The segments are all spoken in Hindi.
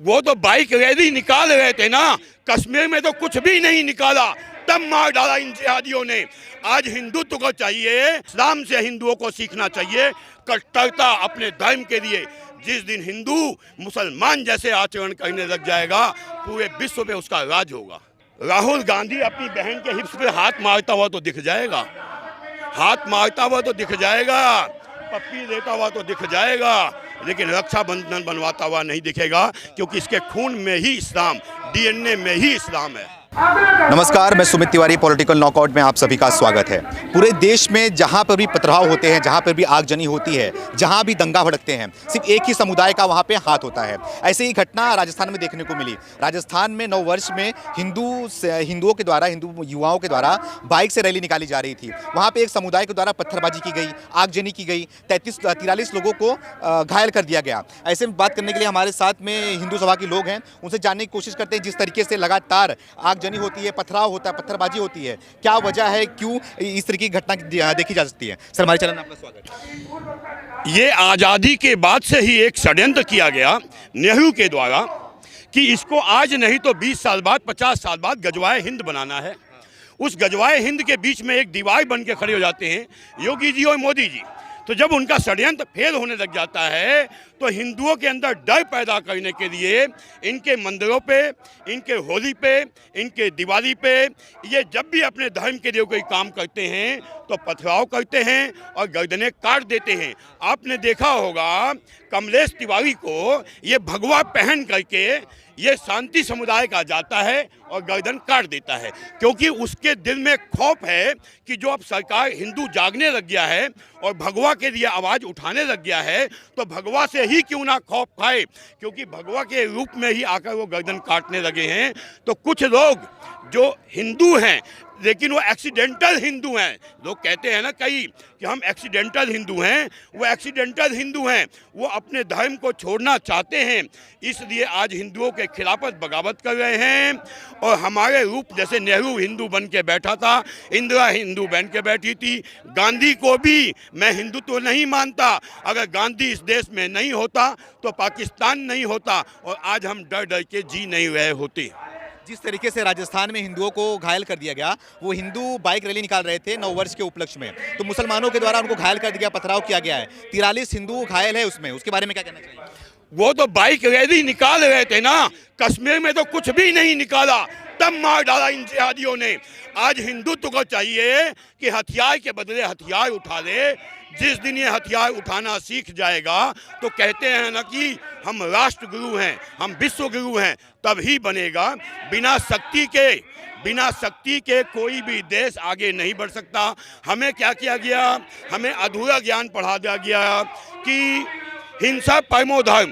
वो तो बाइक रैली निकाल रहे थे ना, कश्मीर में तो कुछ भी नहीं निकाला, तब मार डाला इन जिहादियों ने। आज हिंदुत्व को चाहिए, इस्लाम से हिंदुओं को सीखना चाहिए कट्टरता अपने धर्म के लिए। जिस दिन हिंदू मुसलमान जैसे आचरण करने लग जाएगा, पूरे विश्व पे उसका राज होगा। राहुल गांधी अपनी बहन के हिप्स पे हाथ मारता हुआ तो दिख जाएगा, हाथ मारता हुआ तो दिख जाएगा, पप्पी देता हुआ तो दिख जाएगा, लेकिन रक्षाबंधन बनवाता हुआ नहीं दिखेगा, क्योंकि इसके खून में ही इस्लाम, डीएनए में ही इस्लाम है। नमस्कार, मैं सुमित तिवारी, पॉलिटिकल नॉकआउट में आप सभी का स्वागत है। पूरे देश में जहां पर भी पथराव होते हैं, जहां पर भी आगजनी होती है, जहां भी दंगा भड़कते हैं, सिर्फ एक ही समुदाय का वहां पे हाथ होता है। ऐसे ही घटना राजस्थान में देखने को मिली। राजस्थान में नव वर्ष में हिंदुओं के द्वारा, हिंदू युवाओं के द्वारा बाइक से रैली निकाली जा रही थी। वहाँ पर एक समुदाय के द्वारा पत्थरबाजी की गई, आगजनी की गई, 43 लोगों को घायल कर दिया गया। ऐसे में बात करने के लिए हमारे साथ में हिंदू सभा के लोग हैं, उनसे जानने की कोशिश करते हैं जिस तरीके से लगातार आगजनी होती है, पथराव होता है, पत्थरबाजी होती है, क्या वजह है, क्यों इस तरह की घटना देखी जा सकती है। सर, हमारे चैनल में आपका स्वागत है। ये आज़ादी के बाद से ही एक षड्यंत्र किया गया नेहरू के द्वारा कि इसको आज नहीं तो 20 साल बाद, 50 साल बाद गजवाए हिंद बनाना है। उस गजवाए हिंद के बीच में एक दीवार बन के खड़े हो जाते हैं योगी जी और मोदी जी। तो जब उनका षड्यंत्र फेल होने लग जाता है, तो हिंदुओं के अंदर डर पैदा करने के लिए इनके मंदिरों पे, इनके होली पे, इनके दिवाली पे, ये जब भी अपने धर्म के लिए कोई काम करते हैं तो पथराव करते हैं और गर्दनें काट देते हैं। आपने देखा होगा कमलेश तिवारी को ये भगवा पहन करके ये शांति समुदाय का जाता है और गर्दन काट देता है, क्योंकि उसके दिल में खौफ है कि जो अब सरकार हिंदू जागने लग गया है और भगवा के लिए आवाज़ उठाने लग गया है, तो भगवा से ही क्यों ना खौफ खाए, क्योंकि भगवा के रूप में ही आकर वो गर्दन काटने लगे हैं। तो कुछ लोग जो हिंदू हैं लेकिन वो एक्सीडेंटल हिंदू हैं, लोग कहते हैं ना कई कि हम एक्सीडेंटल हिंदू हैं, वो एक्सीडेंटल हिंदू हैं, वो अपने धर्म को छोड़ना चाहते हैं, इसलिए आज हिंदुओं के खिलाफत बगावत कर रहे हैं। और हमारे रूप जैसे नेहरू हिंदू बन के बैठा था, इंदिरा हिंदू बन के बैठी थी, गांधी को भी मैं हिंदुत्व नहीं मानता। अगर गांधी इस देश में नहीं होता तो पाकिस्तान नहीं होता, और आज हम डर डर के जी नहीं रहे होते। जिस तरीके से राजस्थान में हिंदुओं को घायल कर दिया गया, वो हिंदू बाइक रैली निकाल रहे थे नव वर्ष के उपलक्ष्य में, तो मुसलमानों के द्वारा उनको घायल कर दिया, पथराव किया गया है। 43 हिंदू घायल है उसमें, उसके बारे में क्या कहना चाहिए? वो तो बाइक रैली निकाल रहे थे ना, कश्मीर में तो कुछ भी नहीं निकाला, तब मार डाला इन जिहादियों ने। आज हिंदुत्व को चाहिए कि हथियार के बदले हथियार उठा ले। जिस दिन ये हथियार उठाना सीख जाएगा तो कहते हैं ना कि हम राष्ट्र गुरु हैं, हम विश्व गुरु हैं, तब ही बनेगा। बिना शक्ति के कोई भी देश आगे नहीं बढ़ सकता। हमें क्या किया गया, हमें अधूरा ज्ञान पढ़ा दिया गया कि हिंसा परमो धर्म,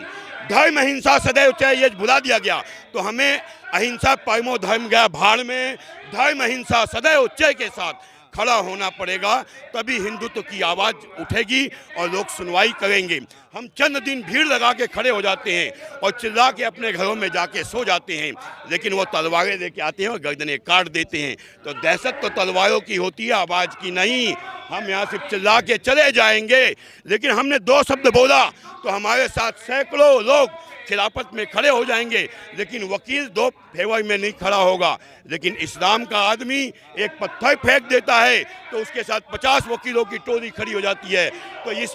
धर्म अहिंसा सदैव चाहिए, ये भुला दिया गया। तो हमें अहिंसा परमो धर्म गया भाड़ में, धर्म अहिंसा सदैव उच्चय के साथ खड़ा होना पड़ेगा, तभी हिंदुत्व की आवाज़ उठेगी और लोग सुनवाई करेंगे। हम चंद दिन भीड़ लगा के खड़े हो जाते हैं और चिल्ला के अपने घरों में जाके सो जाते हैं, लेकिन वो तलवारें लेके आते हैं और गर्दनें काट देते हैं। तो दहशत तो तलवारों की होती है, आवाज़ की नहीं। हम यहाँ सिर्फ चिल्ला के चले जाएंगे, लेकिन हमने 2 शब्द बोला तो हमारे साथ सैकड़ों लोग खिलाफत में खड़े हो जाएंगे, लेकिन वकील 2 फेवर में नहीं खड़ा होगा। लेकिन इस्लाम का आदमी एक पत्थर फेंक देता है तो उसके साथ 50 वकीलों की टोली खड़ी हो जाती है। तो इस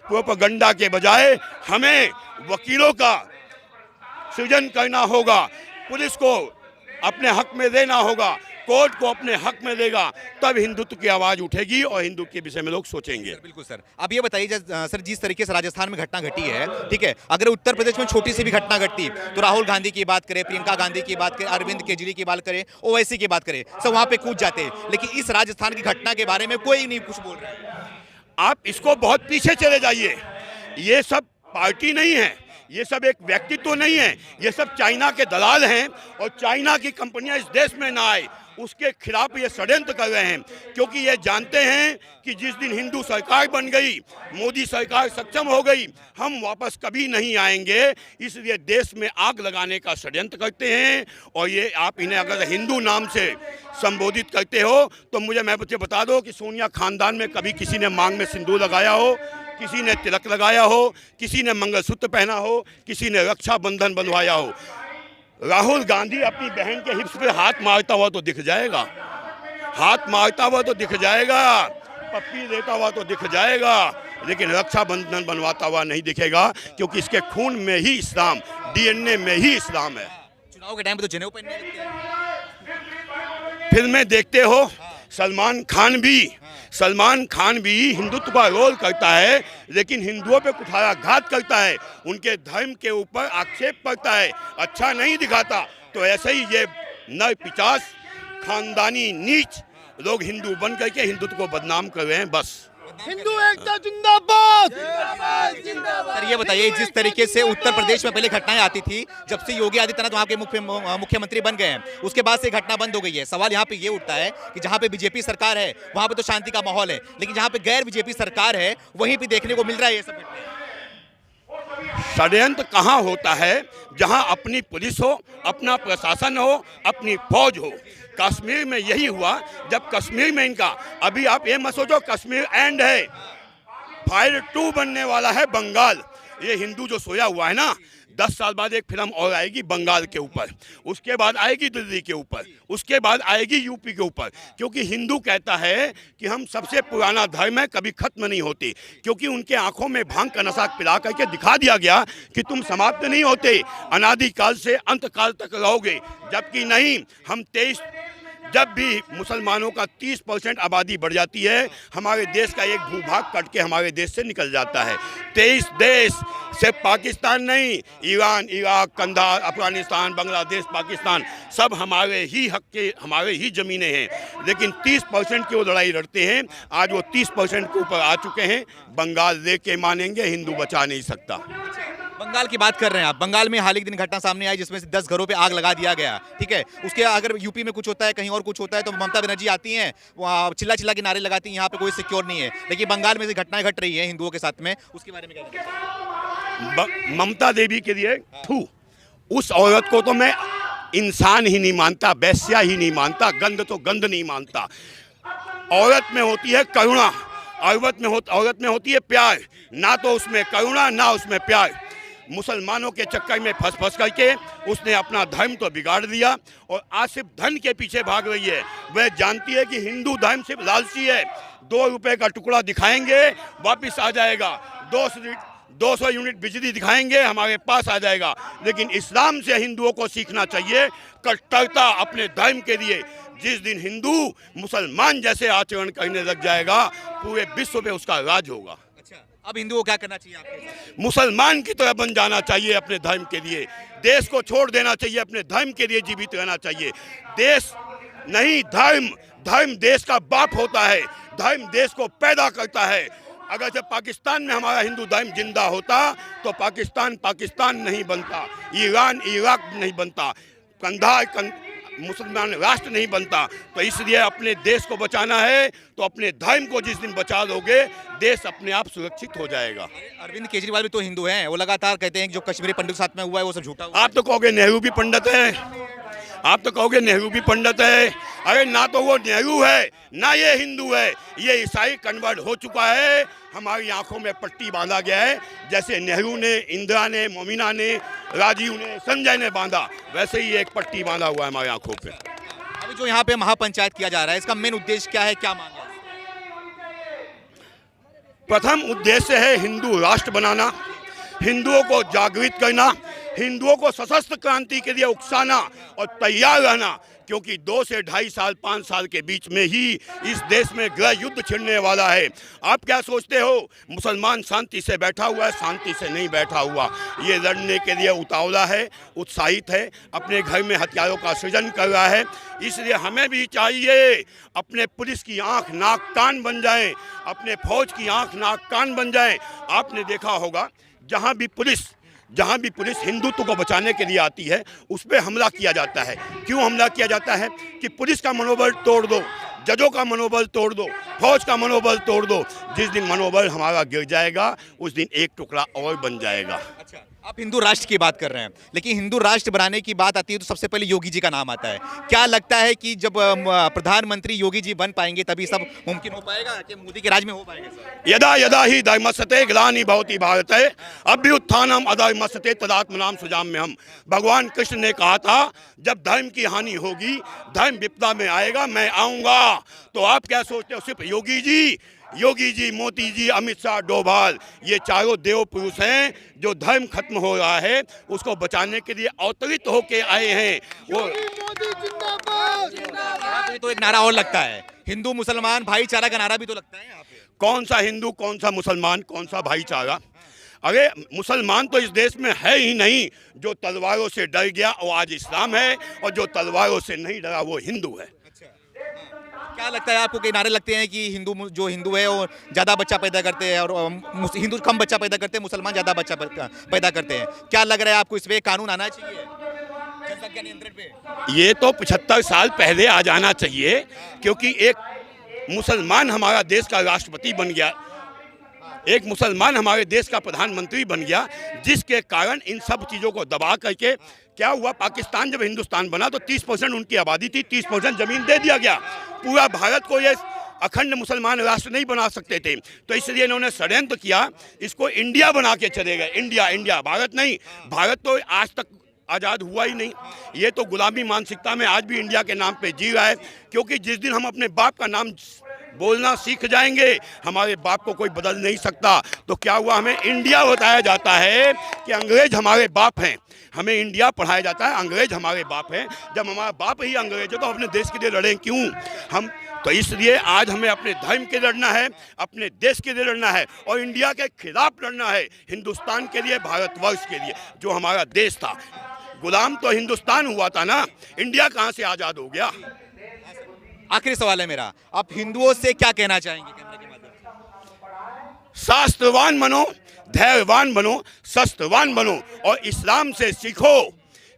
प्रोपेगेंडा के बजाय हमें वकीलों का सृजन करना होगा, पुलिस को अपने हक में देना होगा, कोर्ट को अपने हक में देगा, तब हिंदुत्व की आवाज़ उठेगी और हिंदू के विषय में लोग सोचेंगे। बिल्कुल सर, आप ये बताइए सर, जिस तरीके से राजस्थान में घटना घटी है, ठीक है, अगर उत्तर प्रदेश में छोटी सी भी घटना घटती तो राहुल गांधी की बात करें, प्रियंका गांधी की बात करें, अरविंद केजरीवाल की बात करें, ओवैसी की बात करें, सब वहाँ पे कूद जाते, लेकिन इस राजस्थान की घटना के बारे में कोई नहीं कुछ बोल रहा है। आप इसको बहुत पीछे चले जाइए, ये सब पार्टी नहीं है, ये सब एक व्यक्तित्व नहीं है, ये सब चाइना के दलाल हैं, और चाइना की कंपनियां इस देश में ना आए उसके खिलाफ ये षड्यंत्र कर रहे हैं, क्योंकि ये जानते हैं कि जिस दिन हिंदू सरकार बन गई, मोदी सरकार सक्षम हो गई, हम वापस कभी नहीं आएंगे। इसलिए देश में आग लगाने का षड्यंत्र करते हैं। और ये आप इन्हें अगर हिंदू नाम से संबोधित करते हो तो मैं बता दो कि सोनिया खानदान में कभी किसी ने मांग में सिंदूर लगाया हो? किसी ने तिलक लगाया हो, किसी ने मंगलसूत्र पहना हो, किसी ने रक्षाबंधन बनवाया हो। राहुल गांधी अपनी बहन के हिप्स पे हाथ मारता हुआ तो दिख जाएगा, हाथ मारता हुआ तो दिख जाएगा, पप्पी देता हुआ तो दिख जाएगा, लेकिन रक्षाबंधन बनवाता हुआ नहीं दिखेगा, क्योंकि इसके खून में ही इस्लाम, डीएनए में ही इस्लाम है। चुनाव के टाइम पे तो जनेऊ पहनने लगते हैं। फिल्में देखते हो, सलमान खान भी हिंदुत्व का रोल करता है, लेकिन हिंदुओं पे कुठाराघात करता है, उनके धर्म के ऊपर आक्षेप करता है, अच्छा नहीं दिखाता। तो ऐसे ही ये नर पिचास खानदानी नीच लोग हिंदू बन करके हिंदुत्व को बदनाम कर रहे हैं। बस हिंदू एकता जिंदाबाद। सर ये बताइए, जिस तरीके से उत्तर प्रदेश में पहले घटनाएं आती थी, जब से योगी आदित्यनाथ वहां के मुख्यमंत्री बन गए हैं, उसके बाद से घटना बंद हो गई है। सवाल यहाँ पे ये उठता है कि जहाँ पे बीजेपी सरकार है वहां पे तो शांति का माहौल है, लेकिन जहाँ पे गैर बीजेपी सरकार है वहीं पे देखने को मिल रहा है ये सब घटनाएं। षड्यंत्र कहाँ होता है? जहाँ अपनी पुलिस हो, अपना प्रशासन हो, अपनी फौज हो। कश्मीर में यही हुआ, जब कश्मीर में इनका, अभी आप ये मत सोचो कश्मीर एंड है, फायर 2 बनने वाला है बंगाल। ये हिंदू जो सोया हुआ है ना, 10 साल बाद एक फिल्म और आएगी बंगाल के ऊपर, उसके बाद आएगी दिल्ली के ऊपर, उसके बाद आएगी यूपी के ऊपर, क्योंकि हिंदू कहता है कि हम सबसे पुराना धर्म है, कभी खत्म नहीं होती, क्योंकि उनके आंखों में भांग का नशा पिला करके दिखा दिया गया कि तुम समाप्त नहीं होते, अनादिकाल से अंत काल तक रहोगे। जबकि नहीं, हम 23 जब भी मुसलमानों का 30% आबादी बढ़ जाती है, हमारे देश का एक भूभाग कट के हमारे देश से निकल जाता है। 23 देश, सिर्फ पाकिस्तान नहीं, ईरान, इराक, कंधार, अफगानिस्तान, बांग्लादेश, पाकिस्तान, सब हमारे ही हक के, हमारे ही ज़मीनें हैं, लेकिन 30% की वो लड़ाई लड़ते हैं। आज वो 30% के ऊपर आ चुके हैं। बंगाल लेके मानेंगे, हिंदू बचा नहीं सकता। बंगाल की बात कर रहे हैं आप। बंगाल में हाल ही के दिन घटना सामने आई जिसमें से 10 घरों पे आग लगा दिया गया, ठीक है। उसके अगर यूपी में कुछ होता है, कहीं और कुछ होता है, तो ममता बनर्जी आती हैं, वहाँ चिल्ला चिल्ला के नारे लगाती हैं, यहाँ पे कोई सिक्योर नहीं है। लेकिन बंगाल में से घटनाएं घट रही हैं हिंदुओं के साथ में, उसके बारे में क्या कहना चाहिए? ममता देवी के लिए उस औरत को तो मैं इंसान ही नहीं मानता, वैश्या ही नहीं मानता, गंध तो गंध नहीं मानता। औरत में होती है करुणा, औरत में होती है प्यार, ना तो उसमें करुणा ना उसमें प्यार। मुसलमानों के चक्कर में फंस करके उसने अपना धर्म तो बिगाड़ दिया, और आज सिर्फ धन के पीछे भाग रही है। वह जानती है कि हिंदू धर्म सिर्फ लालची है, 2 रुपए का टुकड़ा दिखाएंगे वापस आ जाएगा, 200 यूनिट बिजली दिखाएंगे हमारे पास आ जाएगा। लेकिन इस्लाम से हिंदुओं को सीखना चाहिए कट्टरता अपने धर्म के लिए। जिस दिन हिंदू मुसलमान जैसे आचरण करने लग जाएगा, पूरे विश्व पे उसका राज होगा। अब हिंदुओं को क्या करना चाहिए आपके हिसाब से? मुसलमान की तरह बन जाना चाहिए अपने धर्म के लिए, देश को छोड़ देना चाहिए, अपने धर्म के लिए जीवित रहना चाहिए। देश नहीं, धर्म देश का बाप होता है, धर्म देश को पैदा करता है। अगर जब पाकिस्तान में हमारा हिंदू धर्म जिंदा होता तो पाकिस्तान नहीं बनता, ईरान इराक नहीं बनता, कंधार मुसलमान राष्ट्र नहीं बनता। तो इसलिए अपने देश को बचाना है, तो अपने धर्म को जिस दिन बचा लोगे, देश अपने आप सुरक्षित हो जाएगा। अरविंद केजरीवाल भी तो हिंदू हैं, वो लगातार कहते हैं कि जो कश्मीरी पंडित के साथ में हुआ है वो सब झूठा हुआ है। आप तो कहोगे नेहरू भी पंडित है, आप तो कहोगे नेहरू भी पंडित है। अरे ना तो वो नेहरू है, ना ये हिंदू है, ये ईसाई कन्वर्ट हो चुका है। हमारी आंखों में पट्टी बांधा गया है, जैसे नेहरू ने, इंदिरा ने, मोमिना ने, राजीव ने, संजय ने बांधा, वैसे ही एक पट्टी बांधा हुआ है हमारी आंखों पे। अभी जो यहाँ पे महापंचायत किया जा रहा है, इसका मेन उद्देश्य क्या है, क्या मांग है? प्रथम उद्देश्य है हिंदू राष्ट्र बनाना, हिंदुओं को जागृत करना, हिंदुओं को सशस्त्र क्रांति के लिए उकसाना और तैयार रहना, क्योंकि 2 से 2.5 साल 5 साल के बीच में ही इस देश में गृह युद्ध छिड़ने वाला है। आप क्या सोचते हो मुसलमान शांति से बैठा हुआ है? शांति से नहीं बैठा हुआ, ये लड़ने के लिए उतावला है, उत्साहित है, अपने घर में हथियारों का सृजन कर रहा है। इसलिए हमें भी चाहिए अपने पुलिस की आंख नाक कान बन जाएं, अपने फौज की आंख नाक कान बन जाएं। आपने देखा होगा जहाँ भी पुलिस हिंदुत्व को बचाने के लिए आती है, उस पर हमला किया जाता है। क्यों हमला किया जाता है? कि पुलिस का मनोबल तोड़ दो, जजों का मनोबल तोड़ दो, फौज का मनोबल तोड़ दो। जिस दिन मनोबल हमारा गिर जाएगा, उस दिन एक टुकड़ा और बन जाएगा। अच्छा, आप हिंदू राष्ट्र की बात कर रहे हैं, लेकिन हिंदू राष्ट्र बनाने की बात आती है तो सबसे पहले योगी जी का नाम आता है। क्या लगता है कि जब प्रधानमंत्री योगी जी बन पाएंगे तभी सब मुमकिन हो पाएगा कि मोदी के राज में हो पाएगा सर? यदा यदा ही धर्मस्ते ग्लानि भवति भारत अभ्युत्थानम अधर्मस्ते तदात्मनाम सृजाम्यहम्। भगवान कृष्ण ने कहा था जब धर्म की हानि होगी, धर्म विपदा में आएगा, मैं आऊंगा। तो आप क्या सोचते हो सिर्फ योगी जी, मोदी जी, अमित शाह, डोभाल, ये चारों देव पुरुष हैं जो धर्म खत्म हो रहा है उसको बचाने के लिए अवतरित होके आए हैं। वो मोदी जिंदाबाद। यहाँ पे तो एक नारा और लगता है, हिंदू मुसलमान भाईचारा का नारा भी तो लगता है यहाँ पे। कौन सा हिंदू, कौन सा मुसलमान, कौन सा भाईचारा? अरे मुसलमान तो इस देश में है ही नहीं। जो तलवारों से डर गया वो आज इस्लाम है, और जो तलवारों से नहीं डरा वो हिंदू है। क्या लगता है आपको कि नारे लगते हैं कि जो हिंदू है वो ज़्यादा बच्चा पैदा करते हैं और हिंदू कम बच्चा पैदा करते हैं, मुसलमान ज़्यादा बच्चा पैदा करते हैं? क्या लग रहा है आपको इस पे कानून आना चाहिए जनसंख्या नियंत्रण पे? ये तो 75 साल पहले आ जाना चाहिए, क्योंकि एक मुसलमान हमारा देश का राष्ट्रपति बन गया, एक मुसलमान हमारे देश का प्रधानमंत्री बन गया, जिसके कारण इन सब चीज़ों को दबा करके क्या हुआ, पाकिस्तान जब हिंदुस्तान बना तो 30% उनकी आबादी थी, 30% जमीन दे दिया गया। पूरा भारत को ये अखंड मुसलमान राष्ट्र नहीं बना सकते थे, तो इसलिए इन्होंने षड्यंत्र किया, इसको इंडिया बना के चले गए। इंडिया, भारत नहीं। भारत तो आज तक आज़ाद हुआ ही नहीं। ये तो गुलामी मानसिकता में आज भी इंडिया के नाम पे जी रहा है, क्योंकि जिस दिन हम अपने बाप का नाम बोलना सीख जाएंगे, हमारे बाप को कोई बदल नहीं सकता। तो क्या हुआ, हमें इंडिया बताया जाता है कि अंग्रेज हमारे बाप हैं, हमें इंडिया पढ़ाया जाता है, अंग्रेज हमारे बाप हैं। जब हमारा बाप ही अंग्रेज है तो अपने देश के लिए लड़ें क्यों हम? तो इसलिए आज हमें अपने धर्म के लिए लड़ना है, अपने देश के लिए लड़ना है, और इंडिया के खिलाफ लड़ना है, हिंदुस्तान के लिए, भारतवर्ष के लिए, जो हमारा देश था। गुलाम तो हिंदुस्तान हुआ था ना, इंडिया कहाँ से आज़ाद हो गया? आखिरी सवाल है मेरा, आप हिंदुओं से क्या कहना चाहेंगे कैमरे के माध्यम से? शास्त्रवान बनो, धैर्यवान बनो, शस्त्रवान बनो, और इस्लाम से सीखो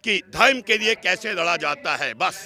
कि धर्म के लिए कैसे लड़ा जाता है। बस।